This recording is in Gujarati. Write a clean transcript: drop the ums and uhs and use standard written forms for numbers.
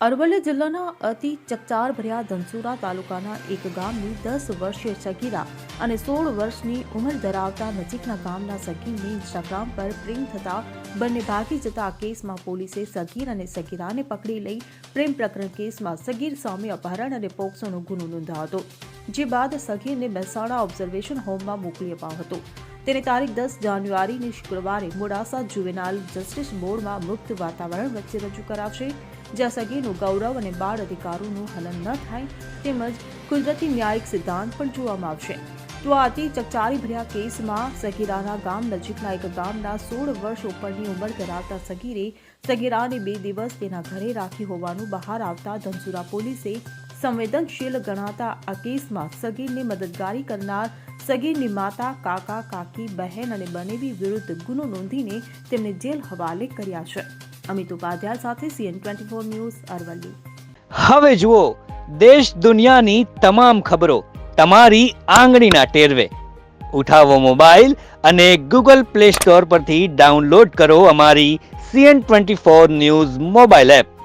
અરવલ્લી જિલ્લાના અતિ ચકચાર ભર્યા ધનસુરા તાલુકાના એક ગામની 10 વર્ષીય સગીરા અને 16 વર્ષની ઉંમર ધરાવતા નજીકના ગામના સગીરને ઇન્સ્ટાગ્રામ પર પ્રેમ થતા બંને ભાગી જતા કેસમાં પોલીસે સગીર અને સગીરાને પકડી લઈ પ્રેમ પ્રકરણ કેસમાં સગીર સામે અપહરણ અને પોક્સોનો ગુનો નોંધ્યો હતો, જે બાદ સગીરને મહેસાણા ઓબ્ઝર્વેશન હોમમાં મોકલી અપાયો હતો. તેને તારીખ 10 જાન્યુઆરીની શુક્રવારે મોડાસા જુવેનાઇલ જસ્ટિસ બોર્ડમાં મુક્ત વાતાવરણ વચ્ચે રજૂ કરાશે, જ્યાં સગીરનું ગૌરવ અને બાળ અધિકારોનું હનન ન થાય તેમજ કુદરતી ન્યાયિક સિદ્ધાંત પણ જોવામાં આવશે. તો આ અતિ ચકચારી ભર્યા કેસમાં સગીરાના ગામ નજીકના એક ગામના 16 વર્ષ ઉપરની ઉંમર ધરાવતા સગીરે સગીરાને 2 દિવસ તેના ઘરે રાખી હોવાનું બહાર આવતા ધનસુરા પોલીસે સંવેદનશીલ ગણાતા આ કેસમાં સગીરને મદદગારી કરનાર સગીરની માતા, કાકા, કાકી, બહેન અને બનેવી વિરુદ્ધ ગુનો નોંધીને તેમને જેલ હવાલે કર્યા છે. અમિત ઉપાધ્યાય સાથે CN24 ન્યૂઝ અરવલ્લી. હવે જુઓ દેશ દુનિયાની તમામ ખબરો તમારી આંગળીના ટેરવે. ઉઠાવો મોબાઈલ અને Google Play Store પરથી ડાઉનલોડ કરો અમારી CN24 ન્યૂઝ મોબાઈલ એપ.